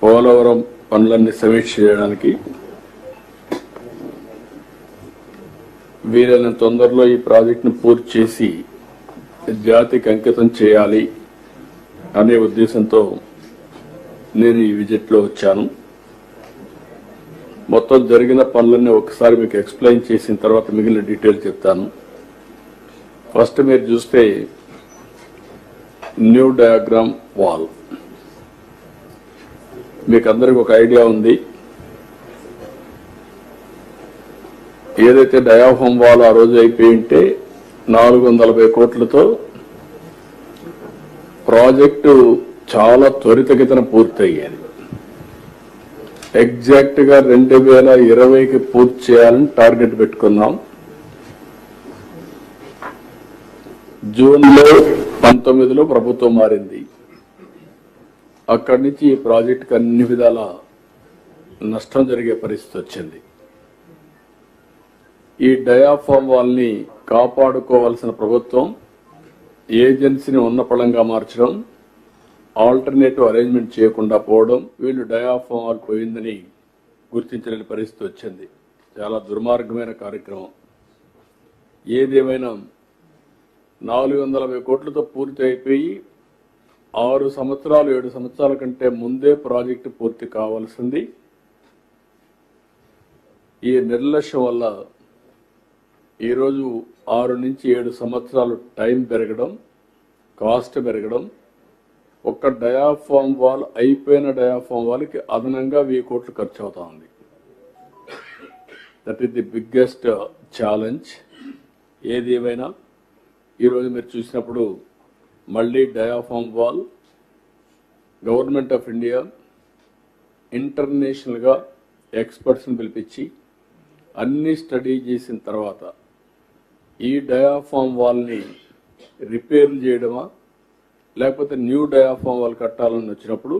పోలవరం పనులన్నీ సమీక్ష చేయడానికి వీలైన తొందరలో ఈ ప్రాజెక్టును పూర్తి చేసి జాతికి అంకితం చేయాలి అనే ఉద్దేశంతో నేను ఈ విజిట్లో వచ్చాను. మొత్తం జరిగిన పనులన్నీ ఒకసారి మీకు ఎక్స్ప్లెయిన్ చేసిన తర్వాత మిగిలిన డీటెయిల్స్ చెప్తాను. ఫస్ట్ మీరు చూస్తే న్యూ డయాగ్రామ్ వాల్, మీకు అందరికి ఒక ఐడియా ఉంది. ఏదైతే డయాఫ్రమ్ వాల్ ఆ రోజు అయిపోయి ఉంటే 440 కోట్లతో ప్రాజెక్టు చాలా త్వరితగతిన పూర్తయ్యేది. ఎగ్జాక్ట్ గా 2020కి పూర్తి చేయాలని టార్గెట్ పెట్టుకున్నాం. జూన్లో 19లో ప్రభుత్వం మారింది. అక్కడి నుంచి ఈ ప్రాజెక్టుకు అన్ని విధాల నష్టం జరిగే పరిస్థితి వచ్చింది. ఈ డయాఫ్రమ్ వాల్ని కాపాడుకోవాల్సిన ప్రభుత్వం ఏజెన్సీని ఉన్నపళంగా మార్చడం, ఆల్టర్నేటివ్ అరేంజ్మెంట్ చేయకుండా పోవడం, వీళ్ళు డయాఫ్రమ్ వాల్ పోయిందని గుర్తించలేని పరిస్థితి వచ్చింది. చాలా దుర్మార్గమైన కార్యక్రమం. ఏదేమైనా 440 కోట్లతో పూర్తి అయిపోయి 6 సంవత్సరాలు 7 సంవత్సరాల కంటే ముందే ప్రాజెక్టు పూర్తి కావాల్సింది. ఈ నిర్లక్ష్యం వల్ల ఈరోజు 6 నుంచి 7 సంవత్సరాలు టైం పెరగడం, కాస్ట్ పెరగడం, ఒక్క డయాఫ్రమ్ వాల్ అయిపోయిన డయాఫ్రమ్ వాల్కి అదనంగా 1000 కోట్లు ఖర్చు అవుతా ఉంది. That is the biggest challenge. ఏది ఏమైనా ఈరోజు మీరు చూసినప్పుడు మళ్ళీ diaphragm wall government of India ఇంటర్నేషనల్గా ఎక్స్పర్ట్స్ని పిలిపించి అన్ని స్టడీ చేసిన తర్వాత ఈ డయాఫ్రమ్ వాల్ని రిపేర్లు చేయడమా లేకపోతే న్యూ డయాఫ్రమ్ వాల్ కట్టాలని వచ్చినప్పుడు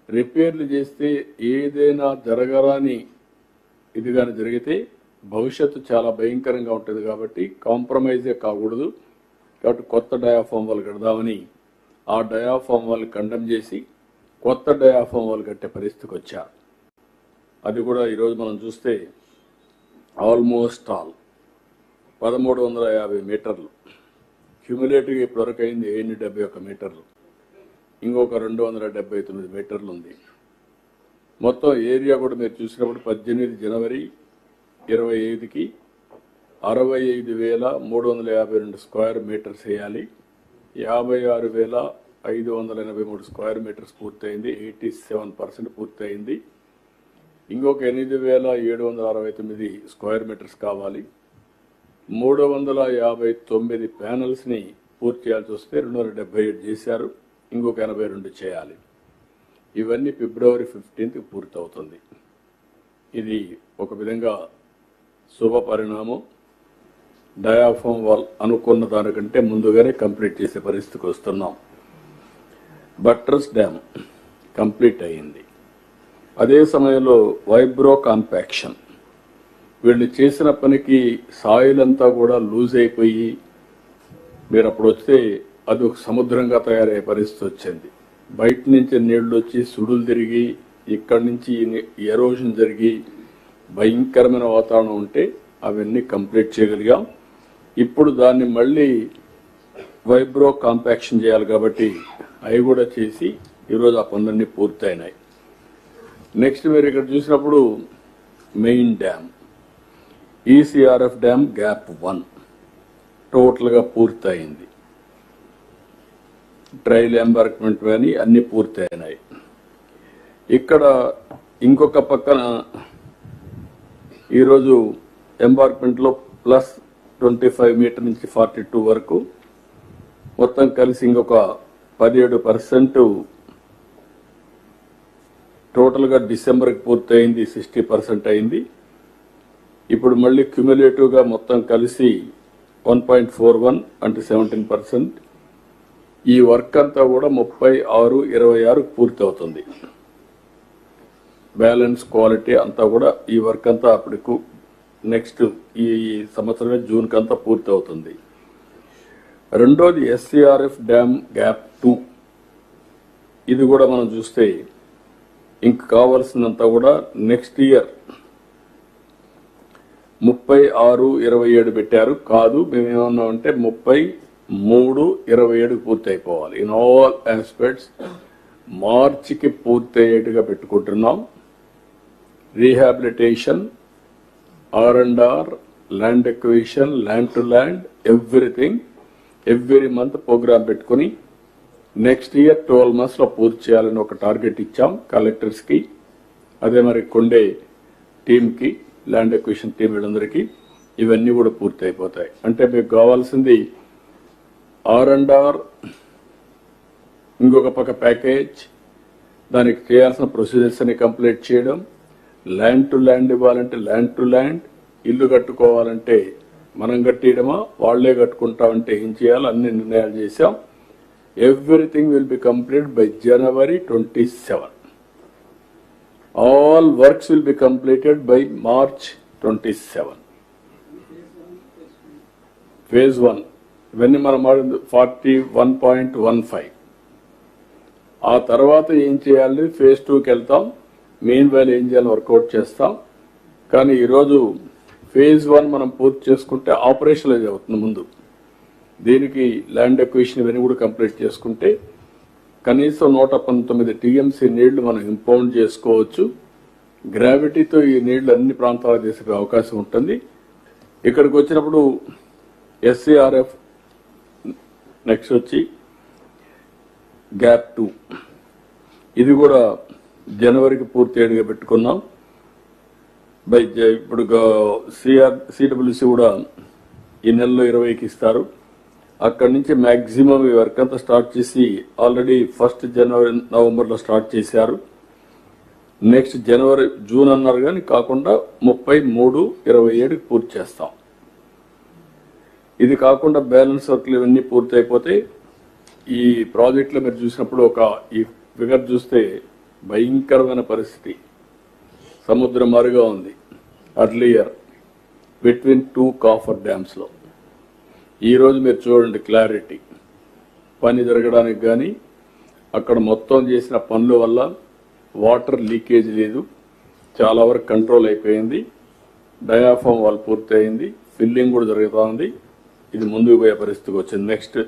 రిపేర్లు చేస్తే ఏదైనా జరగరాని ఇది కానీ జరిగితే భవిష్యత్తు చాలా భయంకరంగా ఉంటుంది. కాబట్టి కాంప్రమైజే కాకూడదు. కాబట్టి కొత్త డయాఫ్రమ్ వాల్ కడదామని ఆ డయాఫ్రమ్ వాల్ కండెమ్ చేసి కొత్త డయాఫ్రమ్ వాల్ కట్టే పరిస్థితికి వచ్చారు. అది కూడా ఈరోజు మనం చూస్తే ఆల్మోస్ట్ ఆల్ 1350 మీటర్లు క్యూములేటివ్గా ఇప్పటివరకు అయింది 771 మీటర్లు, ఇంకొక 279 మీటర్లు ఉంది. మొత్తం ఏరియా కూడా మీరు చూసినప్పుడు 18 జనవరి 25కి 65,352 స్క్వేర్ మీటర్స్ వేయాలి. 56,583 స్క్వేర్ మీటర్స్ పూర్తయింది. 87% పూర్తయింది. ఇంకొక 8,769 స్క్వేర్ మీటర్స్ కావాలి. 359 ప్యానల్స్ని పూర్తి చేయాల్సి వస్తే 277 చేశారు. ఇంకొక 82 చేయాలి. ఇవన్నీ ఫిబ్రవరి 15కి పూర్తవుతుంది. ఇది ఒక విధంగా శుభ పరిణామం. డయాఫ్రమ్ వాల్ అనుకున్న దానికంటే ముందుగానే కంప్లీట్ చేసే పరిస్థితికి వస్తున్నాం. బట్రస్ డ్యామ్ కంప్లీట్ అయ్యింది. అదే సమయంలో వైబ్రో కాంపాక్షన్, వీళ్ళు చేసిన పనికి సాయిల్ అంతా కూడా లూజ్ అయిపోయి మీరు అప్పుడు వస్తే అది ఒక సముద్రంగా తయారయ్యే పరిస్థితి వచ్చింది. బయట నుంచి నీళ్లు వచ్చి సుడులు తిరిగి ఇక్కడి నుంచి ఎరోషన్ జరిగి భయంకరమైన వాతావరణం ఉంటే అవన్నీ కంప్లీట్ చేయగలిగాం. ఇప్పుడు దాన్ని మళ్ళీ వైబ్రో కాంపాక్షన్ చేయాలి కాబట్టి అవి కూడా చేసి ఈరోజు ఆ పనులన్నీ పూర్తయినాయి. నెక్స్ట్ మీరు ఇక్కడ చూసినప్పుడు main dam ECRF dam gap 1 టోటల్గా పూర్తయింది. ట్రయల్ ఎంబార్క్మెంట్ కానీ అన్ని పూర్తయినాయి. ఇక్కడ ఇంకొక పక్కన ఈరోజు ఎంబార్క్మెంట్లో ప్లస్ 25 మీటర్ నుంచి 42 వరకు మొత్తం కలిసి ఇంకొక 17% టోటల్గా డిసెంబర్కి పూర్తయింది. 60% అయింది. ఇప్పుడు మళ్ళీ క్యుములేటివ్గా మొత్తం కలిసి 1.41 అంటే 17%. ఈ వర్క్ అంతా కూడా 36/26 పూర్తి అవుతుంది. బ్యాలెన్స్ క్వాలిటీ అంతా కూడా ఈ వర్క్ అంతా అప్పటికు నెక్స్ట్ ఈ సంవత్సరమే జూన్కి అంతా పూర్తి అవుతుంది. రెండోది ఎస్సీఆర్ఎఫ్ డ్యామ్ గ్యాప్ 2. ఇది కూడా మనం చూస్తే ఇంక కావాల్సినంత కూడా నెక్స్ట్ ఇయర్ 36-27 పెట్టారు. కాదు, మేమేమన్నామంటే 33-27 పూర్తి అయిపోవాలి. ఇన్ ఆల్ ఆస్పెక్ట్స్ మార్చికి పూర్తయ్యేట్టుగా పెట్టుకుంటున్నాం. Rehabilitation, R&R, land acquisition, land to land, everything every month programme పెట్టుకుని నెక్స్ట్ ఇయర్ 12 months లో పూర్తి చేయాలని ఒక టార్గెట్ ఇచ్చాం కలెక్టర్స్ కి. అదే మరి కొండే టీంకి, ల్యాండ్ ఎక్విజిషన్ టీం వీళ్ళందరికీ ఇవన్నీ కూడా పూర్తి అయిపోతాయి. అంటే మీకు కావాల్సింది R&R, ఇంకొక పక్క ప్యాకేజ్, దానికి చేయాల్సిన ప్రొసీజర్స్ అని కంప్లీట్ చేయడం, ల్యాండ్ టు ల్యాండ్ ఇవ్వాలంటే ల్యాండ్ టు ల్యాండ్, ఇల్లు కట్టుకోవాలంటే మనం కట్టియడమా వాళ్లే కట్టుకుంటామంటే ఏం చేయాలో అన్ని నిర్ణయాలు చేశాం. Everything will be complete by January 27. All works will be completed by March 27. Phase 1 ఇవన్నీ మనం 41.15. ఆ తర్వాత ఏం చేయాలి, phase 2కి వెళ్తాం. మెయిన్ వైల్ ఏం చేయాలని వర్కౌట్ చేస్తాం. కానీ ఈరోజు phase 1 మనం పూర్తి చేసుకుంటే ఆపరేషనలైజ్ అవుతుంది. ముందు దీనికి ల్యాండ్ ఎక్విజిషన్ ఇవన్నీ కూడా కంప్లీట్ చేసుకుంటే కనీసం 119 TMC నీళ్లు మనం ఇంపౌండ్ చేసుకోవచ్చు. గ్రావిటీతో ఈ నీళ్లు అన్ని ప్రాంతాలకు తీసే అవకాశం ఉంటుంది. ఇక్కడికి వచ్చినప్పుడు SCRF, నెక్స్ట్ వచ్చి గ్యాప్ 2, ఇది కూడా జనవరికి పూర్తి పెట్టుకున్నాం. ఇప్పుడు CWC కూడా ఈ నెలలో 20కి ఇస్తారు. అక్కడి నుంచి మాక్సిమం ఈ వర్క్ అంతా స్టార్ట్ చేసి ఆల్రెడీ 1 January, November లో స్టార్ట్ చేశారు. నెక్స్ట్ June అన్నారు కానీ కాకుండా 33-27కి పూర్తి చేస్తాం. ఇది కాకుండా బ్యాలెన్స్ వర్క్లు ఇవన్నీ పూర్తి అయిపోతే ఈ ప్రాజెక్టులో మీరు చూసినప్పుడు ఈ ఫిగర్ చూస్తే భయంకరమైన పరిస్థితి, సముద్రం మారుగా ఉంది. అర్లియర్ బిట్వీన్ 2 కాఫర్ డ్యామ్స్ లో ఈ రోజు మీరు చూడండి క్లారిటీ. పని జరగడానికి కానీ అక్కడ మొత్తం చేసిన పనుల వల్ల వాటర్ లీకేజ్ లేదు, చాలా వరకు కంట్రోల్ అయిపోయింది. డయాఫామ్ వాల్ పూర్తి అయింది, ఫిల్లింగ్ కూడా జరుగుతూ ఉంది. ఇది ముందుకు పోయే పరిస్థితికి వచ్చింది. నెక్స్ట్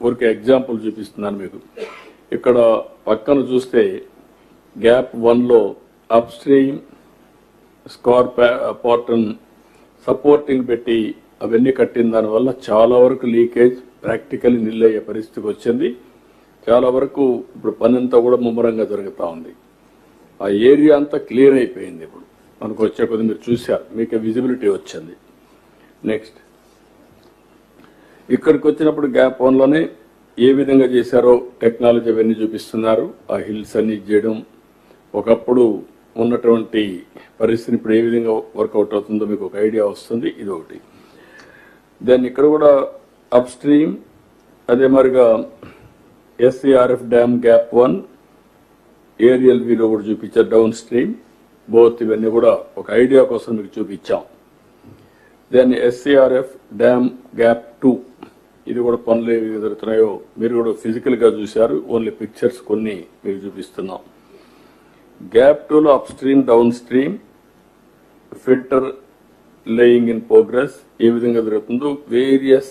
ఊరికే ఎగ్జాంపుల్ చూపిస్తున్నాను మీకు. ఇక్కడ పక్కన చూస్తే గ్యాప్ 1లో అప్ స్ట్రీమ్ స్కార్ పార్టన్ సపోర్టింగ్ పెట్టి అవన్నీ కట్టిన దానివల్ల చాలా వరకు లీకేజ్ ప్రాక్టికల్లీ నిల్లయ్యే పరిస్థితికి వచ్చింది. చాలా వరకు ఇప్పుడు పని అంతా కూడా ముమ్మరంగా జరుగుతూ ఉంది. ఆ ఏరియా అంతా క్లియర్ అయిపోయింది. ఇప్పుడు మనకు వచ్చే కొద్ది మీరు చూశారు, మీకు విజిబిలిటీ వచ్చింది. నెక్స్ట్ ఇక్కడికి వచ్చినప్పుడు గ్యాప్ 1లోనే ఏ విధంగా చేశారో టెక్నాలజీ అవన్నీ చూపిస్తున్నారు. ఆ హిల్స్ అన్ని చేయడం, ఒకప్పుడు ఉన్నటువంటి పరిస్థితి ఇప్పుడు ఏ విధంగా వర్కౌట్ అవుతుందో మీకు ఒక ఐడియా వస్తుంది. ఇది ఒకటి. దాన్ని ఇక్కడ కూడా అప్ స్ట్రీమ్, అదే మరిగా SCRF డ్యామ్ గ్యాప్ 1 ఏరియల్ వ్యూలో కూడా చూపించారు. డౌన్ స్ట్రీమ్ బోత్ ఇవన్నీ కూడా ఒక ఐడియా కోసం మీకు చూపించాం. దాన్ని SCRF డ్యామ్ గ్యాప్ 2 ఇది కూడా పనులు ఏ విధంగా జరుగుతున్నాయో మీరు కూడా ఫిజికల్ గా చూశారు. ఓన్లీ పిక్చర్స్ కొన్ని మీకు చూపిస్తున్నాం. గ్యాప్ 2లో upstream, downstream, filter laying in progress ఏ విధంగా జరుగుతుందో వేరియస్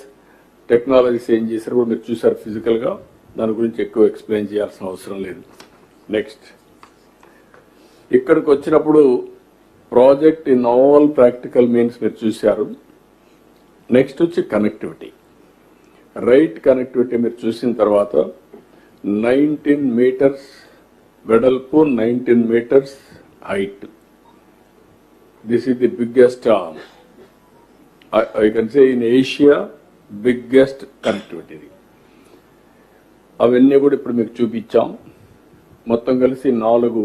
టెక్నాలజీస్ ఏం చేశారు కూడా మీరు చూశారు ఫిజికల్ గా. దాని గురించి ఎక్కువ ఎక్స్ప్లెయిన్ చేయాల్సిన అవసరం లేదు. నెక్స్ట్ ఇక్కడికి వచ్చినప్పుడు project in all practical means మీరు చూశారు. నెక్స్ట్ వచ్చి కనెక్టివిటీ, రైట్ కనెక్టివిటీ మీరు చూసిన తర్వాత 19 meters వెడల్పు, 19 meters height. This is the biggest, I can say in Asia biggest connectivity. అవన్నీ కూడా ఇప్పుడు మీకు చూపించాం. మొత్తం కలిసి 4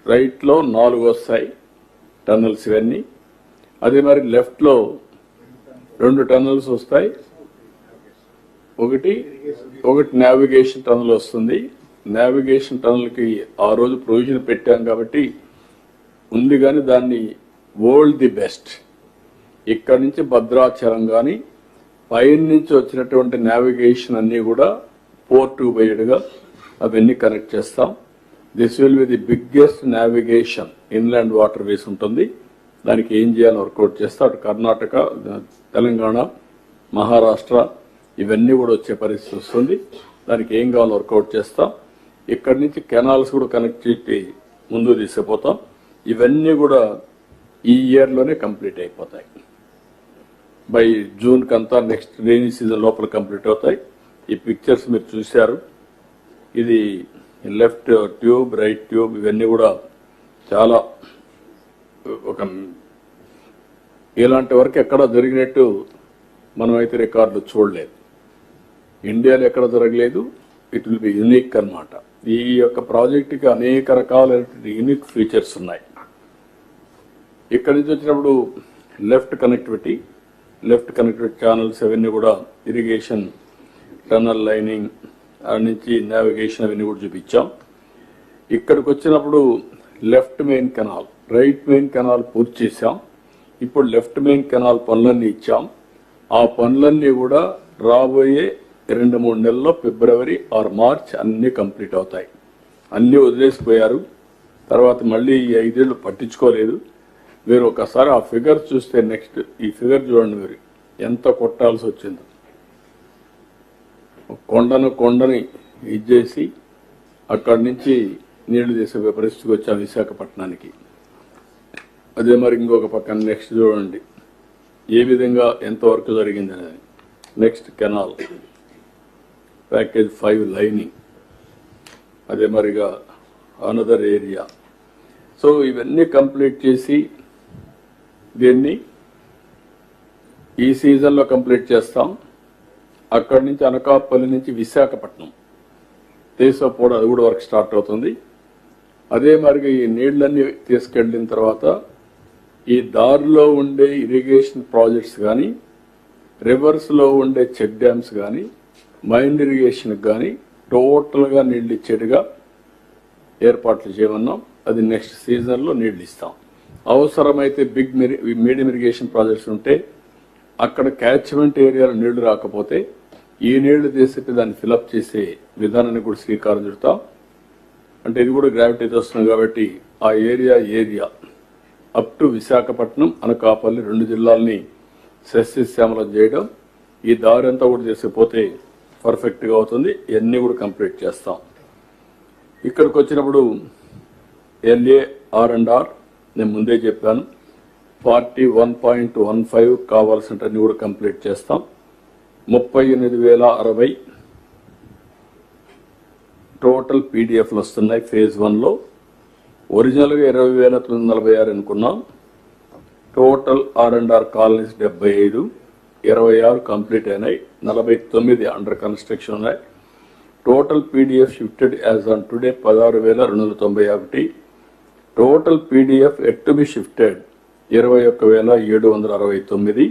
రైట్ లో 4 వస్తాయి టన్నల్స్ ఇవన్నీ. అదే మరి లెఫ్ట్ లో 2 టన్నల్స్ వస్తాయి. ఒకటి నావిగేషన్ టనల్ వస్తుంది. నావిగేషన్ టనల్ కి ఆ రోజు ప్రొవిజన్ పెట్టాం కాబట్టి ఉంది, కానీ దాన్ని వరల్డ్ ది బెస్ట్. ఇక్కడ నుంచి భద్రాచలం కానీ పైన నుంచి వచ్చినటువంటి నావిగేషన్ అన్ని కూడా పోర్టు పోయేట్టుగా అవన్నీ కనెక్ట్ చేస్తాం. This will be the biggest navigation inland water ways ఉంటుంది. దానికి ఏం చేయాలని వర్కౌట్ చేస్తా. అటు కర్ణాటక, తెలంగాణ, మహారాష్ట్ర ఇవన్నీ కూడా వచ్చే పరిస్థితి వస్తుంది. దానికి ఏం కావాలో వర్కౌట్ చేస్తాం. ఇక్కడి నుంచి కెనాల్స్ కూడా కనెక్ట్ చేసి ముందుకు తీసుకుపోతాం. ఇవన్నీ కూడా ఈ ఇయర్లోనే కంప్లీట్ అయిపోతాయి. బై జూన్ కంతా నెక్స్ట్ రైనీ సీజన్ లోపల కంప్లీట్ అవుతాయి. ఈ పిక్చర్స్ మీరు చూశారు. ఇది లెఫ్ట్ ట్యూబ్, రైట్ ట్యూబ్, ఇవన్నీ కూడా చాలా ఒక ఇలాంటి వరకు ఎక్కడ జరిగినట్టు మనమైతే రికార్డులు చూడలేదు. ఇండియాలో ఎక్కడ జరగలేదు. ఇట్ విల్ బి యూనిక్ అన్నమాట. ఈ యొక్క ప్రాజెక్టుకి అనేక రకాలైనటువంటి యూనిక్ ఫీచర్స్ ఉన్నాయి. ఇక్కడి నుంచి వచ్చినప్పుడు లెఫ్ట్ కనెక్టివిటీ ఛానల్స్ అవన్నీ కూడా ఇరిగేషన్, టనల్ లైనింగ్ నుంచి నావిగేషన్ అవన్నీ కూడా చూపించాం. ఇక్కడికి వచ్చినప్పుడు left main canal, right main canal పూర్తి చేశాం. ఇప్పుడు లెఫ్ట్ మెయిన్ కెనాల్ పనులన్నీ ఇచ్చాం. ఆ పనులన్నీ కూడా రాబోయే 2-3 నెలల్లో ఫిబ్రవరి ఆర్ మార్చ్ అన్ని కంప్లీట్ అవుతాయి. అన్ని వదిలేసిపోయారు. తర్వాత మళ్ళీ ఈ 5 ఏళ్లు పట్టించుకోలేదు. మీరు ఒకసారి ఆ ఫిగర్ చూస్తే నెక్స్ట్ ఈ ఫిగర్ చూడండి. మీరు ఎంత కొట్టాల్సి వచ్చిందో. కొండని ఇచ్చేసి అక్కడి నుంచి నీళ్లు తీసే పరిస్థితికి వచ్చాం విశాఖపట్నానికి. అదే మరి ఇంకొక పక్కన నెక్స్ట్ చూడండి ఏ విధంగా ఎంత వర్క్ జరిగింది అనేది. నెక్స్ట్ కెనాల్ ప్యాకేజ్ 5 లైనింగ్, అదే మరిగా అనదర్ ఏరియా. సో ఇవన్నీ కంప్లీట్ చేసి దీన్ని ఈ సీజన్లో కంప్లీట్ చేస్తాం. అక్కడి నుంచి అనకాపల్లి నుంచి విశాఖపట్నం తీసుకోపోవడం, అది కూడా వర్క్ స్టార్ట్ అవుతుంది. అదే మరిగా ఈ నీళ్లన్నీ తీసుకెళ్లిన తర్వాత ఈ దారిలో ఉండే ఇరిగేషన్ ప్రాజెక్ట్స్ కానీ, రివర్స్లో ఉండే చెక్ డ్యామ్స్ కానీ, మైండ్ ఇరిగేషన్కి కానీ టోటల్గా నీళ్లు ఇచ్చేట్టుగా ఏర్పాట్లు చేయమన్నాం. అది నెక్స్ట్ సీజన్లో నీళ్లు ఇస్తాం. అవసరమైతే మీడియం ఇరిగేషన్ ప్రాజెక్ట్స్ ఉంటే అక్కడ క్యాచ్మెంట్ ఏరియాలో నీళ్లు రాకపోతే ఈ నీళ్లు తీసేటి దాన్ని ఫిలప్ చేసే విధానాన్ని కూడా శ్రీకారం చుడతాం. అంటే ఇది కూడా గ్రావిటీతో వస్తుంది కాబట్టి ఆ area up to Visakhapatnam, Anakapalli 2 జిల్లాలని సస్యశ్యామలం చేయడం, ఈ దారి అంతా కూడా చేసిపోతే పర్ఫెక్ట్గా అవుతుంది. ఇవన్నీ కూడా కంప్లీట్ చేస్తాం. ఇక్కడికి వచ్చినప్పుడు LAR&R నేను ముందే చెప్పాను. 41.15 కావాల్సినవన్నీ కూడా కంప్లీట్ చేస్తాం. 38,060 టోటల్ పీడిఎఫ్లు వస్తున్నాయి ఫేజ్ 1లో. ఒరిజినల్గా 20,946 అనుకున్నాం. టోటల్ R&R కాలనీస్ 75, 26 కంప్లీట్ అయినాయి, 49 అండర్ కన్స్ట్రక్షన్ ఉన్నాయి. Total PDF shifted as on today 16,291. Total PDF yet to be shifted 21,769.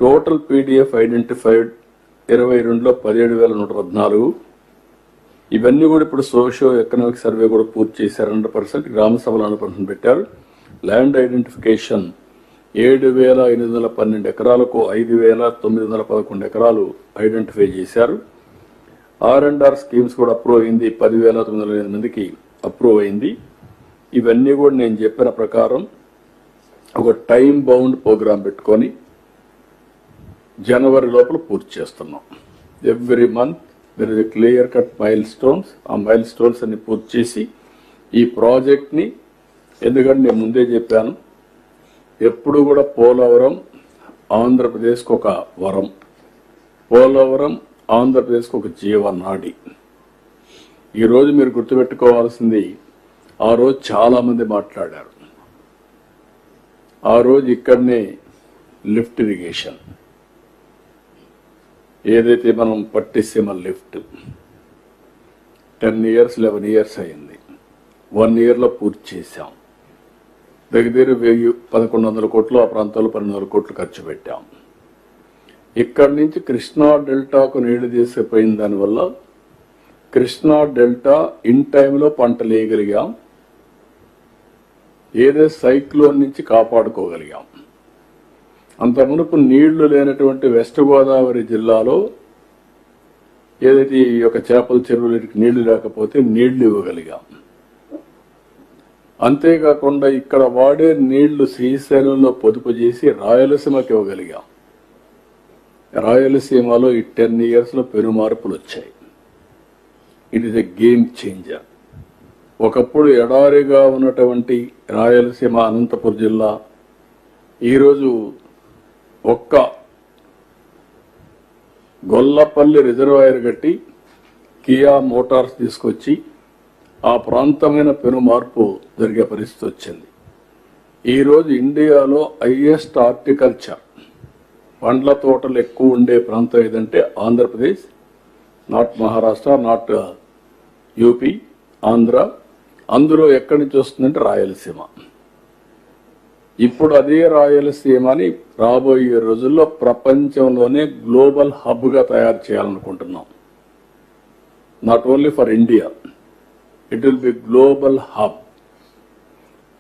Total PDF identified 22లో 17,114. ఇవన్నీ కూడా ఇప్పుడు సోషియో ఎకనామిక్ సర్వే కూడా పూర్తి చేశారు. 100%, గ్రామ సభలు 100% పెట్టారు. ల్యాండ్ ఐడెంటిఫికేషన్ 7,812 ఎకరాలకు 5,911 ఎకరాలు ఐడెంటిఫై చేశారు. R&R స్కీమ్స్ కూడా అప్రూవ్ అయింది. 10,908 మందికి అప్రూవ్ అయింది. ఇవన్నీ కూడా నేను చెప్పిన ప్రకారం ఒక టైం బౌండ్ ప్రోగ్రాం పెట్టుకొని జనవరి లోపల పూర్తి చేస్తున్నాం. Every month there is a clear cut mile stones. ఆ మైల్ స్టోన్స్ అన్ని పూర్తి చేసి ఈ ప్రాజెక్ట్ని, ఎందుకంటే నేను ముందే చెప్పాను, ఎప్పుడు కూడా పోలవరం ఆంధ్రప్రదేశ్కి ఒక వరం, పోలవరం ఆంధ్రప్రదేశ్కి ఒక జీవనాడి. ఈరోజు మీరు గుర్తుపెట్టుకోవాల్సింది, ఆ రోజు చాలా మంది మాట్లాడారు. ఆ రోజు ఇక్కడనే లిఫ్ట్ ఇరిగేషన్ ఏదైతే మనం పట్టిసీమ లిఫ్ట్ 10 years 11 years అయింది. 1 yearలో పూర్తి చేశాం. దగ్గర 1,100 కోట్లు, ఆ ప్రాంతాల్లో 1200 కోట్లు ఖర్చు పెట్టాం. ఇక్కడి నుంచి కృష్ణా డెల్టాకు నీళ్లు తీసుకుపోయిన దానివల్ల కృష్ణా డెల్టా ఇన్ టైంలో పంటలు వేయగలిగాం. ఏదో సైక్లోన్ నుంచి కాపాడుకోగలిగాం. అంత మునుపు నీళ్లు లేనటువంటి వెస్ట్ గోదావరి జిల్లాలో ఏదైతే ఈ యొక్క చేపల చెరువులకి నీళ్లు లేకపోతే నీళ్లు ఇవ్వగలిగాం. అంతేకాకుండా ఇక్కడ వాడే నీళ్లు శ్రీశైలంలో పొదుపు చేసి రాయలసీమకి ఇవ్వగలిగాం. రాయలసీమలో ఈ 10 years లో పెను మార్పులు వచ్చాయి. It is a game changer. ఒకప్పుడు ఎడారిగా ఉన్నటువంటి రాయలసీమ అనంతపురం జిల్లా ఈరోజు ఒక్క గొల్లపల్లి రిజర్వాయర్ కట్టి కియా మోటార్స్ తీసుకొచ్చి ఆ ప్రాంతమైన పెను మార్పు జరిగే పరిస్థితి వచ్చింది. ఈరోజు ఇండియాలో హైయెస్ట్ హార్టికల్చర్ పండ్ల తోటలు ఎక్కువ ఉండే ప్రాంతం ఏదంటే Andhra Pradesh, not Maharashtra, not UP, Andhra. అందులో ఎక్కడి నుంచి వస్తుందంటే రాయలసీమ. ఇప్పుడు అదే రాయలసీమని రాబోయే రోజుల్లో ప్రపంచంలోనే గ్లోబల్ హబ్గా తయారు చేయాలనుకుంటున్నాం. Not only for India, it will be global hub.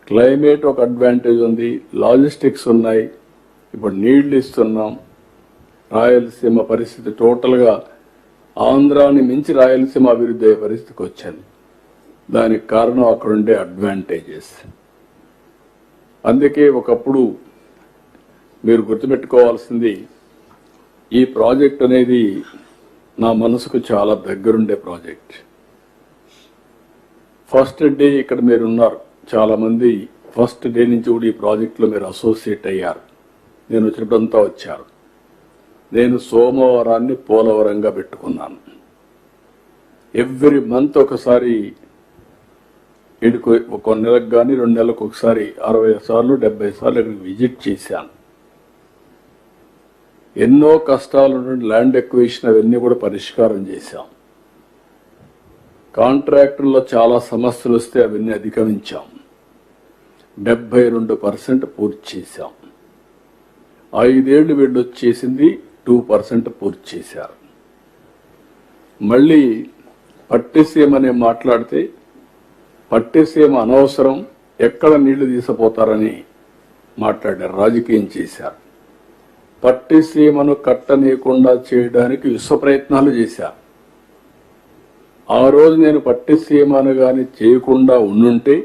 Climate ఒక అడ్వాంటేజ్ ఉంది, లాజిస్టిక్స్ ఉన్నాయి, ఇప్పుడు నీళ్లు ఇస్తున్నాం. రాయలసీమ పరిస్థితి టోటల్గా ఆంధ్రాని మించి రాయలసీమ అభివృద్ధి అయ్యే పరిస్థితికి వచ్చింది. దానికి కారణం అక్కడుండే అడ్వాంటేజెస్. అందుకే ఒకప్పుడు మీరు గుర్తుపెట్టుకోవాల్సింది, ఈ ప్రాజెక్ట్ అనేది నా మనసుకు చాలా దగ్గరుండే ప్రాజెక్ట్. ఫస్ట్ డే ఇక్కడ మీరు ఉన్నారు, చాలా మంది ఫస్ట్ డే నుంచి కూడా ఈ ప్రాజెక్టులో మీరు అసోసియేట్ అయ్యారు. నేను వచ్చినప్పుడంతా వచ్చారు. నేను సోమవారాన్ని పోలవరంగా పెట్టుకున్నాను. ఎవ్రీ మంత్ ఒకసారి ఒక నెలకు కానీ 2 నెలలకు ఒకసారి 60 సార్లు 70 సార్లు ఇక్కడికి విజిట్ చేశాను. ఎన్నో కష్టాలు ల్యాండ్ ఎక్విజిషన్ అవన్నీ కూడా పరిష్కారం చేశాం. కాంట్రాక్టుల్లో చాలా సమస్యలు వస్తే అవన్నీ అధిగమించాం. 72% పూర్తి చేశాం. 5 ఏళ్లు వెళ్ళొచ్చేసింది, 2% పూర్తి చేశారు. మళ్ళీ పట్టిసీమ అనే మాట్లాడితే పట్టిసీమ అనవసరం, ఎక్కడ నీళ్లు తీసిపోతారని మాట్లాడారు, రాజకీయం చేశారు. పట్టిసీమను కట్టనీయకుండా చేయడానికి విశ్వ ప్రయత్నాలు చేశారు. ఆ రోజు నేను పట్టిసీమను గాని చేయకుండా ఉండుంటే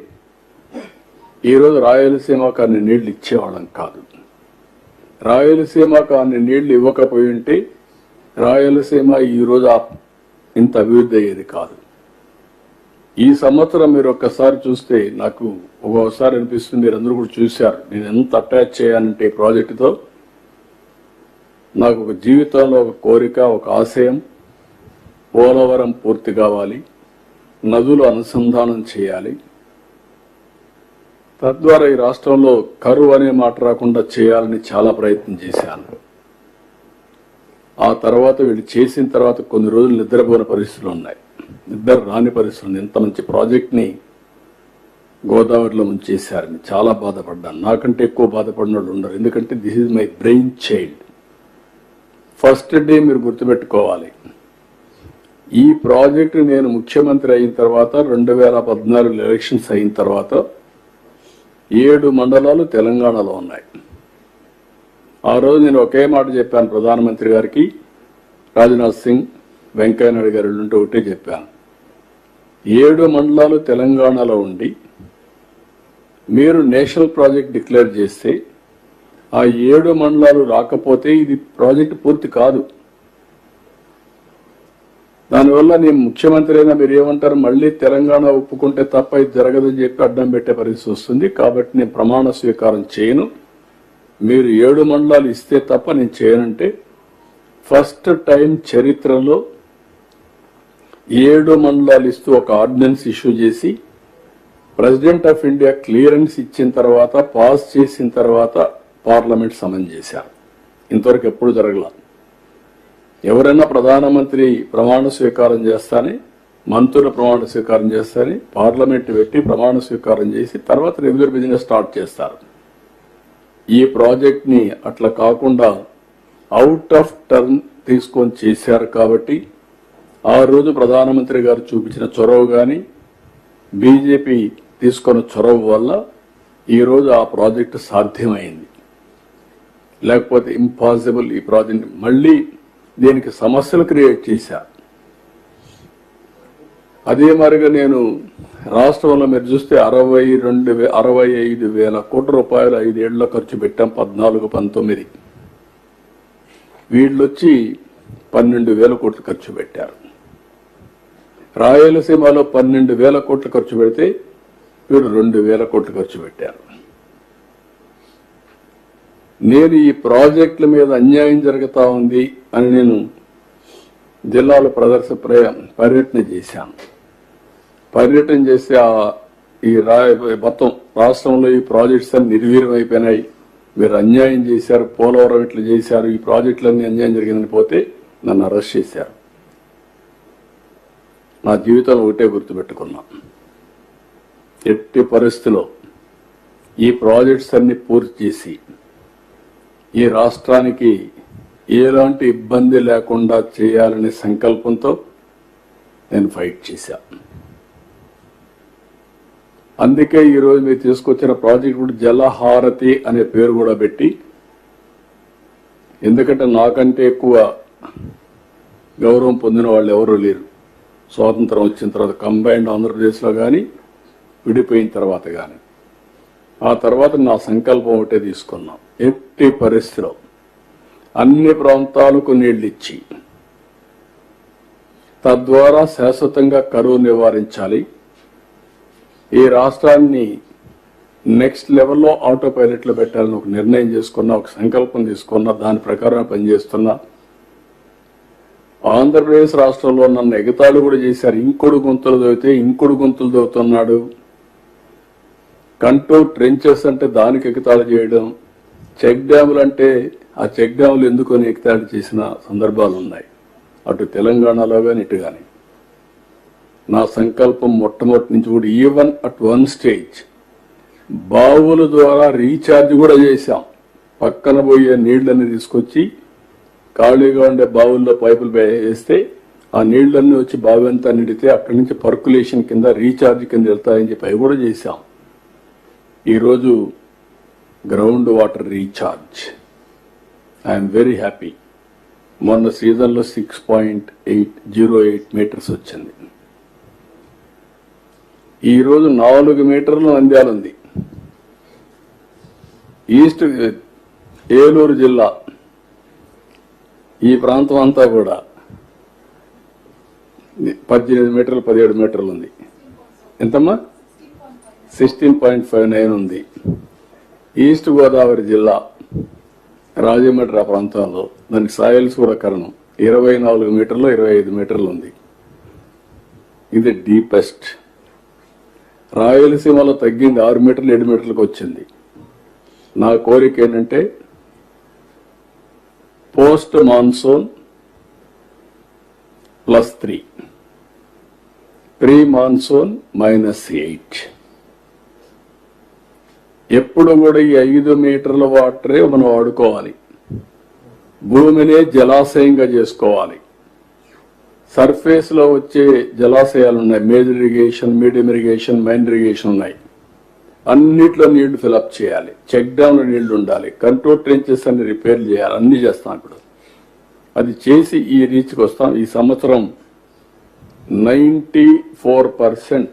ఈరోజు రాయలసీమకు అన్ని నీళ్లు ఇచ్చేవాళ్ళం కాదు. రాయలసీమకు అన్ని నీళ్లు ఇవ్వకపోయి ఉంటే రాయలసీమ ఈరోజు ఇంత అభివృద్ధి అయ్యేది కాదు. ఈ సంవత్సరం మీరు ఒక్కసారి చూస్తే నాకు ఒక్కోసారి అనిపిస్తుంది, మీరు అందరూ కూడా చూశారు, నేను ఎంత అటాచ్ చేయాలంటే ఈ ప్రాజెక్టుతో. నాకు ఒక జీవితంలో ఒక కోరిక, ఒక ఆశయం, పోలవరం పూర్తి కావాలి, నదులు అనుసంధానం చేయాలి, తద్వారా ఈ రాష్ట్రంలో కరువు అనే మాట రాకుండా చేయాలని చాలా ప్రయత్నం చేశాను. ఆ తర్వాత వీళ్ళు చేసిన తర్వాత కొన్ని రోజులు నిద్రపోయిన పరిస్థితులు ఉన్నాయి, నిద్ర రాని పరిస్థితులు. ఇంత మంచి ప్రాజెక్ట్ని గోదావరిలో ముంచేశారని చాలా బాధపడ్డాను. నాకంటే ఎక్కువ బాధపడిన వాళ్ళు ఉండరు, ఎందుకంటే this is my brain child. First day మీరు గుర్తుపెట్టుకోవాలి, ఈ ప్రాజెక్టు నేను ముఖ్యమంత్రి అయిన తర్వాత 2014 ఎలక్షన్స్ అయిన తర్వాత 7 మండలాలు తెలంగాణలో ఉన్నాయి. ఆ రోజు నేను ఒకే మాట చెప్పాను ప్రధానమంత్రి గారికి, రాజ్నాథ్ సింగ్, వెంకయ్యనాయుడు గారు ఉంటే ఒకటే చెప్పాను, 7 మండలాలు తెలంగాణలో ఉండి మీరు నేషనల్ ప్రాజెక్ట్ డిక్లేర్ చేస్తే ఆ 7 మండలాలు రాకపోతే ఇది ప్రాజెక్ట్ పూర్తి కాదు. దానివల్ల నేను ముఖ్యమంత్రి అయినా మీరు ఏమంటారు, మళ్ళీ తెలంగాణ ఒప్పుకుంటే తప్ప ఇది జరగదని చెప్పి అడ్డం పెట్టే పరిస్థితి వస్తుంది. కాబట్టి నేను ప్రమాణ స్వీకారం చేయను, మీరు 7 మండలాలు ఇస్తే తప్ప నేను చేయనంటే ఫస్ట్ టైం చరిత్రలో 7 మండలాలు ఇస్తూ ఒక ఆర్డినెన్స్ ఇష్యూ చేసి ప్రెసిడెంట్ ఆఫ్ ఇండియా క్లియరెన్స్ ఇచ్చిన తర్వాత, పాస్ చేసిన తర్వాత పార్లమెంట్ సమన్ చేశారు. ఇంతవరకు ఎప్పుడు జరగల. ఎవరైనా ప్రధానమంత్రి ప్రమాణ స్వీకారం చేస్తానే, మంత్రుల ప్రమాణ స్వీకారం చేస్తానే పార్లమెంట్ పెట్టి ప్రమాణ స్వీకారం చేసి తర్వాత రెగ్యులర్ బిజినెస్ స్టార్ట్ చేస్తారు. ఈ ప్రాజెక్ట్ ని అట్లా కాకుండా అవుట్ ఆఫ్ టర్న్ తీసుకొని చేశారు. కాబట్టి ఆ రోజు ప్రధానమంత్రి గారు చూపించిన చొరవ గాని, బీజేపీ తీసుకున్న చొరవ వల్ల ఈరోజు ఆ ప్రాజెక్టు సాధ్యమైంది. లేకపోతే ఇంపాసిబుల్. ఈ ప్రాజెక్ట్ మళ్ళీ దీనికి సమస్యలు క్రియేట్ చేశారు. అదే మరిగా నేను రాష్ట్రంలో మీరు చూస్తే 65,000 కోట్ల రూపాయలు 5 ఏళ్లలో ఖర్చు పెట్టాం. 14-19 వీళ్ళొచ్చి 12,000 కోట్లు ఖర్చు పెట్టారు. రాయలసీమలో 12,000 కోట్లు ఖర్చు పెడితే వీళ్ళు 2,000 కోట్లు ఖర్చు పెట్టారు. నేను ఈ ప్రాజెక్టుల మీద అన్యాయం జరుగుతా ఉంది అని నేను జిల్లాలో పర్యటన చేశాను. పర్యటన చేసి ఈ మొత్తం రాష్ట్రంలో ఈ ప్రాజెక్ట్స్ అన్ని నిర్వీర్యం అయిపోయినాయి, మీరు అన్యాయం చేశారు, పోలవరం ఇట్లా చేశారు, ఈ ప్రాజెక్టులన్నీ అన్యాయం జరిగిందని పోతే నన్ను అరెస్ట్ చేశారు. నా జీవితంలో ఒకటే గుర్తుపెట్టుకున్నా, ఎట్టి పరిస్థితిలో ఈ ప్రాజెక్ట్స్ అన్ని పూర్తి చేసి ఈ రాష్ట్రానికి ఎలాంటి ఇబ్బంది లేకుండా చేయాలనే సంకల్పంతో నేను ఫైట్ చేశా. అందుకే ఈరోజు మీరు తీసుకొచ్చిన ప్రాజెక్ట్ కూడా జలహారతి అనే పేరు కూడా పెట్టి, ఎందుకంటే నాకంటే ఎక్కువ గౌరవం పొందిన వాళ్ళు ఎవరూ లేరు. స్వాతంత్రం వచ్చిన తర్వాత కంబైన్డ్ ఆంధ్రప్రదేశ్లో కానీ విడిపోయిన తర్వాత కానీ, ఆ తర్వాత నా సంకల్పం ఒకటే తీసుకున్నాం, ఎట్టి పరిస్థితిలో అన్ని ప్రాంతాలకు నీళ్లు ఇచ్చి తద్వారా శాశ్వతంగా కరువు నివారించాలి. ఈ రాష్ట్రాన్ని నెక్స్ట్ లెవెల్లో ఆటో పైలట్లో పెట్టాలని ఒక నిర్ణయం చేసుకున్నా, ఒక సంకల్పం తీసుకున్నా, దాని ప్రకారం పనిచేస్తున్నా. ఆంధ్రప్రదేశ్ రాష్ట్రంలో నన్ను ఎగతాళి కూడా చేశారు. ఇంకుడు గుంతలు దవ్వితే ఇంకుడు గుంతలు దవ్వుతున్నాడు, కంటూర్ ట్రెంచెస్ అంటే దానికి ఎగతాళి చేయడం, చెక్ డ్యాములు అంటే ఆ చెక్ డ్యాములు ఎందుకొని ఎగతాళి చేసిన సందర్భాలు ఉన్నాయి, అటు తెలంగాణలో కానీ ఇటు కానీ. నా సంకల్పం మొట్టమొదటి నుంచి కూడా ఈవెన్ అట్ వన్ స్టేజ్ బావుల ద్వారా రీఛార్జ్ కూడా చేశాం. పక్కన పోయే నీళ్లన్నీ తీసుకొచ్చి ఖాళీగా ఉండే బావుల్లో పైపులు వేస్తే ఆ నీళ్లన్నీ వచ్చి బావి అంతా నిండితే అక్కడి నుంచి పర్కులేషన్ కింద రీఛార్జ్ కింద వెళ్తాయని చెప్పి అవి కూడా చేశాం. ఈరోజు ground water recharge I'm very happy. మొన్న సీజన్లో 6.08 మీటర్స్ వచ్చింది. ఈరోజు 4 మీటర్లు నంద్యాల ఉంది. ఈస్ట్ ఏలూరు జిల్లా ఈ ప్రాంతం అంతా కూడా 18 మీటర్లు 17 మీటర్లు ఉంది. ఎంతమ్మా? 16.59 ఉంది. ఈస్ట్ గోదావరి జిల్లా రాజమండ్రి ప్రాంతంలో దానికి సాయిల్ సూరకరణం 24 మీటర్లు 25 మీటర్లు ఉంది. ఇది డీపెస్ట్. రాయలసీమలో తగ్గింది 6 మీటర్లు 7 మీటర్లకు వచ్చింది. నా కోరిక ఏంటంటే పోస్ట్ మాన్సూన్ +3, ప్రీ మాన్సూన్ -8. ఎప్పుడు కూడా ఈ 5 మీటర్ల వాటరే మనం వాడుకోవాలి. భూమినే జలాశయంగా చేసుకోవాలి. సర్ఫేస్ లో వచ్చే జలాశయాలు ఉన్నాయి, major irrigation, medium irrigation, minor irrigation ఉన్నాయి. అన్నిట్లో నీళ్లు ఫిలప్ చేయాలి. చెక్ డ్యామ్ లో నీళ్లు ఉండాలి. కంట్రోల్ ట్రెంచెస్ అన్ని రిపేర్ చేయాలి. అన్ని చేస్తాం ఇప్పుడు. అది చేసి ఈ రీచ్కి వస్తాం. ఈ సంవత్సరం 94%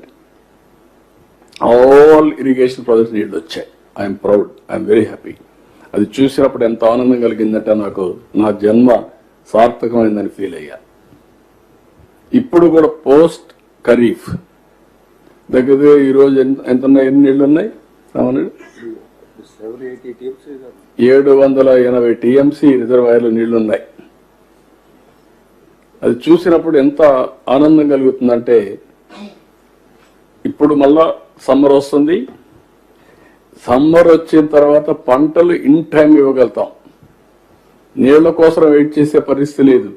ఆల్ ఇరిగేషన్ ప్రాజెక్ట్స్ నీళ్లు వచ్చాయి. I'm proud, I'm very happy. అది చూసినప్పుడు ఎంత ఆనందం కలిగిందంటే నాకు నా జన్మ సార్థకమైందని ఫీల్ అయ్యా. ఇప్పుడు కూడా పోస్ట్ ఖరీఫ్ దగ్గర ఈరోజు ఎంత ఉన్నాయి, ఎన్ని నీళ్లు ఉన్నాయి? 780 టీఎంసీ రిజర్వాయర్లు నీళ్లున్నాయి. అది చూసినప్పుడు ఎంత ఆనందం కలుగుతుందంటే, ఇప్పుడు మళ్ళా సమ్మర్ వస్తుంది. సమ్మర్ వచ్చిన తర్వాత పంటలు ఇన్ టైం ఇవ్వగలుగుతాం. నీళ్ల కోసం వెయిట్ చేసే పరిస్థితి లేదు,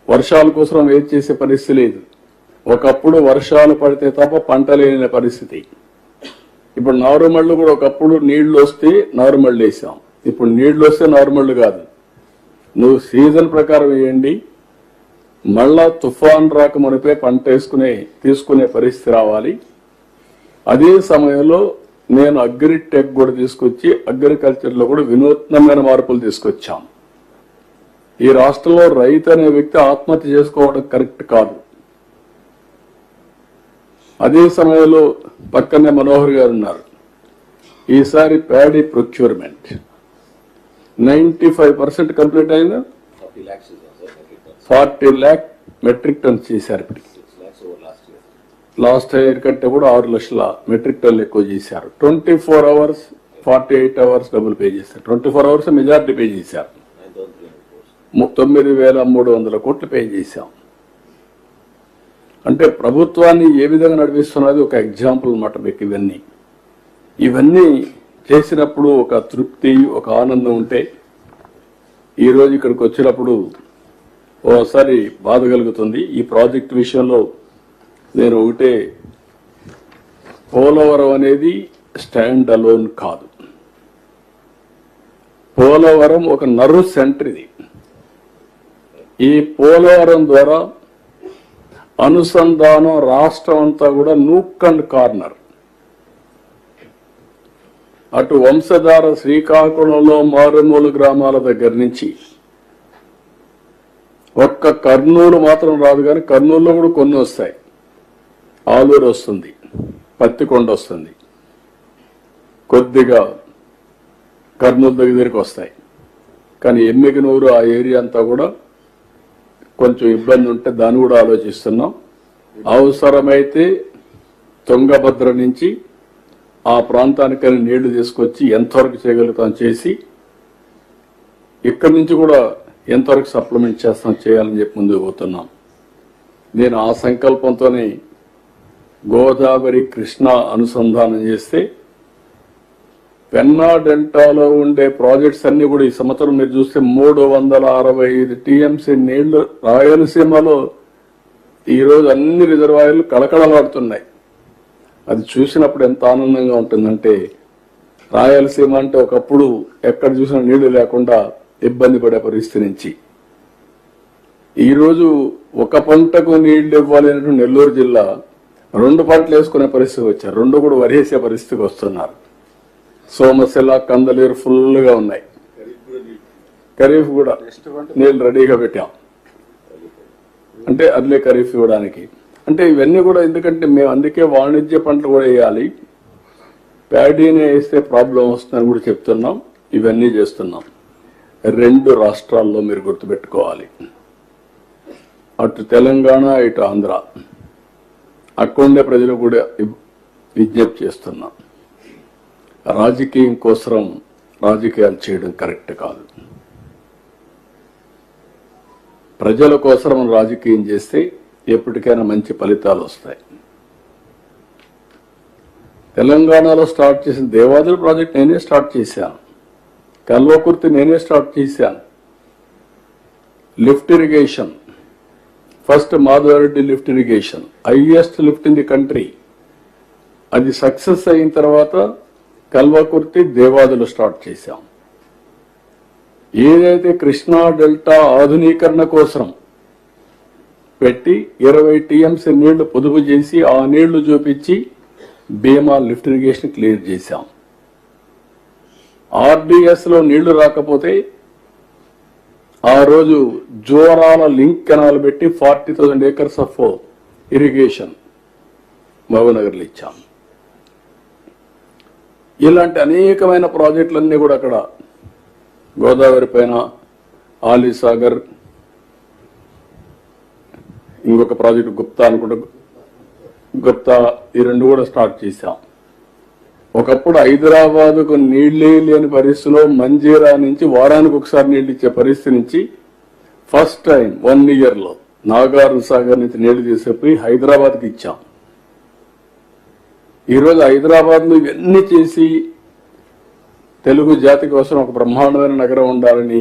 వర్షాల కోసం వెయిట్ చేసే పరిస్థితి లేదు. ఒకప్పుడు వర్షాలు పడితే తప్ప పంట లేని పరిస్థితి. ఇప్పుడు నారుమళ్ళు కూడా ఒకప్పుడు నీళ్లు వస్తే నారుమళ్ళు వేసాం. ఇప్పుడు నీళ్లు వస్తే నారుమళ్ళు కాదు, నువ్వు సీజన్ ప్రకారం వేయండి. మళ్ళా తుఫాన్ రాక మునిపే పంట తీసుకునే పరిస్థితి రావాలి. అదే సమయంలో నేను అగ్రిటెక్ కూడా తీసుకొచ్చి అగ్రికల్చర్ లో కూడా వినూత్నమైన మార్పులు తీసుకొచ్చాం. ఈ రాష్ట్రంలో రైతు అనే వ్యక్తి ఆత్మహత్య చేసుకోవడం కరెక్ట్ కాదు. అదే సమయంలో పక్కనే మనోహర్ గారు ఉన్నారు. ఈసారి ప్యాడీ ప్రొక్యూర్మెంట్ 95% కంప్లీట్ అయిందా? 40 lakh మెట్రిక్ టన్స్ చేశారు. లాస్ట్ ఇయర్ కంటే కూడా 6 లక్షల మెట్రిక్ టన్లు ఎక్కువ చేశారు. 24 hours 48 hours డబ్బులు పే చేశారు. 24 hours మెజారిటీ పే చేశారు. 9,300 కోట్లు పే చేశాం. అంటే ప్రభుత్వాన్ని ఏ విధంగా నడిపిస్తున్నది ఒక ఎగ్జాంపుల్ అన్నమాట మీకు. ఇవన్నీ చేసినప్పుడు ఒక తృప్తి, ఒక ఆనందం ఉంటే ఈరోజు ఇక్కడికి వచ్చినప్పుడు ఓసారి బాధ కలుగుతుంది. ఈ ప్రాజెక్టు విషయంలో నేను ఒకటే, పోలవరం అనేది స్టాండ్ అలోన్ కాదు. పోలవరం ఒక నర్వ్ సెంటర్. ఇది ఈ పోలవరం ద్వారా అనుసంధానం రాష్ట్రం అంతా కూడా నూక్ అండ్ కార్నర్. అటు వంశధార శ్రీకాకుళంలో మారుమూల గ్రామాల దగ్గర నుంచి ఒక్క కర్నూలు మాత్రం రాదు, కానీ కర్నూలులో కూడా కొన్ని వస్తాయి. ఆలూరు వస్తుంది, పత్తికొండ వస్తుంది, కొద్దిగా కర్నూలు దగ్గరికి వస్తాయి. కానీ ఎమ్మిగనూరు ఆ ఏరియా అంతా కూడా కొంచెం ఇబ్బంది ఉంటే దాన్ని కూడా ఆలోచిస్తున్నాం. అవసరమైతే తుంగభద్ర నుంచి ఆ ప్రాంతానికి నీళ్లు తీసుకొచ్చి ఎంతవరకు చేయగలుగుతాం చేసి, ఇక్కడి నుంచి కూడా ఎంతవరకు సప్లిమెంట్ చేయాలని చెప్పి ముందుకు పోతున్నాం. నేను ఆ సంకల్పంతోనే గోదావరి కృష్ణ అనుసంధానం చేస్తే పెన్నా డెల్టాలో ఉండే ప్రాజెక్ట్స్ అన్ని కూడా ఈ సంవత్సరం మీరు చూస్తే 365 TMC నీళ్లు రాయలసీమలో ఈరోజు అన్ని రిజర్వాయర్లు కళకళలాడుతున్నాయి. అది చూసినప్పుడు ఎంత ఆనందంగా ఉంటుందంటే, రాయలసీమ అంటే ఒకప్పుడు ఎక్కడ చూసినా నీళ్లు లేకుండా ఇబ్బంది పడే పరిస్థితి నుంచి ఈరోజు ఒక పంటకు నీళ్లు ఇవ్వాలనేటువంటి నెల్లూరు జిల్లా 2 పంటలు వేసుకునే పరిస్థితి వచ్చారు. 2 కూడా వరేసే పరిస్థితికి వస్తున్నారు. సోమశిల, కందలేరు ఫుల్గా ఉన్నాయి. ఖరీఫ్ కూడా నీళ్లు రెడీగా పెట్టాం. అంటే అర్లే ఖరీఫ్ ఇవ్వడానికి. అంటే ఇవన్నీ కూడా ఎందుకంటే మేము అందుకే వాణిజ్య పంటలు కూడా వేయాలి. ప్యాడీనే వేస్తే ప్రాబ్లం వస్తుందని కూడా చెప్తున్నాం. ఇవన్నీ చేస్తున్నాం. 2 రాష్ట్రాల్లో మీరు గుర్తుపెట్టుకోవాలి, అటు తెలంగాణ ఇటు ఆంధ్ర. అక్కడుండే ప్రజలు కూడా విజ్ఞప్తి చేస్తున్నాం, రాజకీయం కోసం రాజకీయాలు చేయడం కరెక్ట్ కాదు. ప్రజల కోసం రాజకీయం చేస్తే ఎప్పటికైనా మంచి ఫలితాలు వస్తాయి. తెలంగాణలో స్టార్ట్ చేసిన దేవాదుల ప్రాజెక్ట్ నేనే స్టార్ట్ చేశాను. కల్వకుర్తి నేనే స్టార్ట్ చేశాను. Lift irrigation, first Madhavareddy lift irrigation, highest lift in the country. అది సక్సెస్ అయిన తర్వాత కల్వకుర్తి, దేవాదులు స్టార్ట్ చేశాం. ఏదైతే కృష్ణా డెల్టా ఆధునీకరణ కోసం పెట్టి 20 TMC నీళ్లు పొదుపు చేసి ఆ నీళ్లు చూపించి భీమా లిఫ్ట్ ఇరిగేషన్ క్లియర్ చేశాం. RDS లో నీళ్లు రాకపోతే ఆ రోజు జోరాల లింక్ కెనాల్ పెట్టి 40,000 acres ఆఫ్ ఇరిగేషన్ మహబూబ్నగర్లో ఇచ్చాం. ఇలాంటి అనేకమైన ప్రాజెక్టులన్నీ కూడా అక్కడ గోదావరి పైన ఆలీసాగర్, ఇంకొక ప్రాజెక్టు గుప్తా అనుకుంటా, గుప్తా, ఈ 2 కూడా స్టార్ట్ చేశాం. ఒకప్పుడు హైదరాబాద్కు నీళ్లే లేని పరిస్థితిలో మంజీరా నుంచి వారానికి ఒకసారి నీళ్లు ఇచ్చే పరిస్థితి నుంచి ఫస్ట్ టైం 1 year లో నాగార్జున సాగర్ నుంచి నీళ్లు తీసుకుపోయి హైదరాబాద్కి ఇచ్చాం. ఈరోజు హైదరాబాద్ను ఇవన్నీ చేసి తెలుగు జాతి కోసం ఒక బ్రహ్మాండమైన నగరం ఉండాలని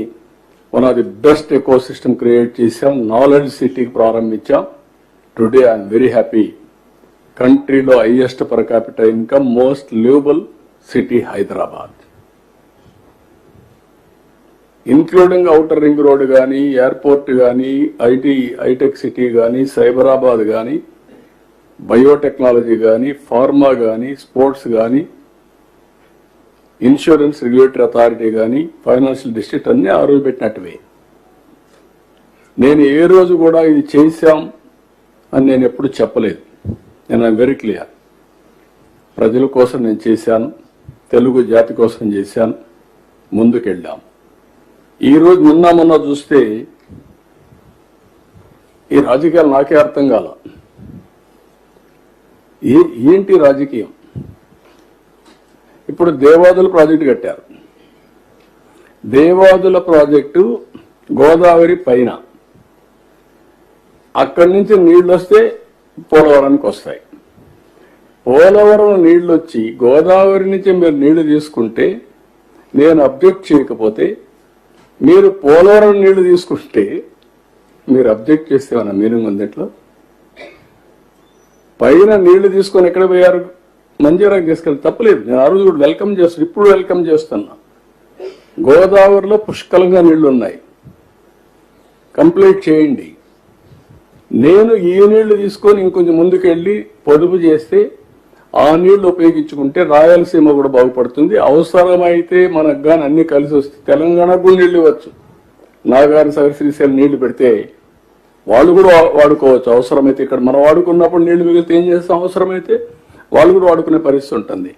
one of the best ecosystem create చేశాం. నాలెడ్జ్ సిటీకి ప్రారంభించాం. Today I'm very happy. కంట్రీలో highest per capital income, most liveable city Hyderabad, including outer ring road కానీ, ఎయిర్పోర్ట్ కానీ, హైటెక్ సిటీ కానీ, సైబరాబాద్ కానీ, బయోటెక్నాలజీ కానీ, ఫార్మా కానీ, స్పోర్ట్స్ కానీ, ఇన్సూరెన్స్ రెగ్యులేటరీ అథారిటీ కానీ, ఫైనాన్షియల్ డిస్ట్రిక్ట్ అన్ని ఆ రోజు పెట్టినట్టువే. నేను ఏ రోజు కూడా ఇది చేశాం అని నేను ఎప్పుడు చెప్పలేదు. నేను ఐఎమ్ వెరీ క్లియర్. ప్రజల కోసం నేను చేశాను, తెలుగు జాతి కోసం చేశాను, ముందుకెళ్ళాం. ఈరోజు మొన్న చూస్తే ఈ రాజకీయాలు నాకే అర్థం కాల. ఏంటి రాజకీయం? ఇప్పుడు దేవాదుల ప్రాజెక్టు కట్టారు. దేవాదుల ప్రాజెక్టు గోదావరి పైన, అక్కడి నుంచి నీళ్లు వస్తే పోలవరానికి వస్తాయి. పోలవరం నీళ్లు వచ్చి గోదావరి నుంచి మీరు నీళ్లు తీసుకుంటే నేను అబ్జెక్ట్ చేయకపోతే, మీరు పోలవరం నీళ్లు తీసుకుంటే మీరు అబ్జెక్ట్ చేస్తే మన మీనింగ్ ఉంది. ఇట్లా పైన నీళ్లు తీసుకొని ఎక్కడ పోయారు? మంజీరాకి తీసుకెళ్ళి తప్పలేదు. నేను ఆ రోజు కూడా వెల్కమ్ చేస్తాను, ఇప్పుడు వెల్కమ్ చేస్తున్నా. గోదావరిలో పుష్కలంగా నీళ్లు ఉన్నాయి, కంప్లీట్ చేయండి. నేను ఈ నీళ్లు తీసుకొని ఇంకొంచెం ముందుకెళ్ళి పొదుపు చేస్తే ఆ నీళ్లు ఉపయోగించుకుంటే రాయలసీమ కూడా బాగుపడుతుంది. అవసరమైతే మనకు కానీ అన్ని కలిసి వస్తే తెలంగాణకు కూడా నీళ్లు ఇవ్వచ్చు. నాగార్జున సాగర్, శ్రీశైలం నీళ్లు పెడితే వాళ్ళు కూడా వాడుకోవచ్చు. అవసరమైతే ఇక్కడ మనం వాడుకున్నప్పుడు నీళ్లు మిగిలితే ఏం చేస్తాం? అవసరమైతే వాళ్ళు కూడా వాడుకునే పరిస్థితి ఉంటుంది.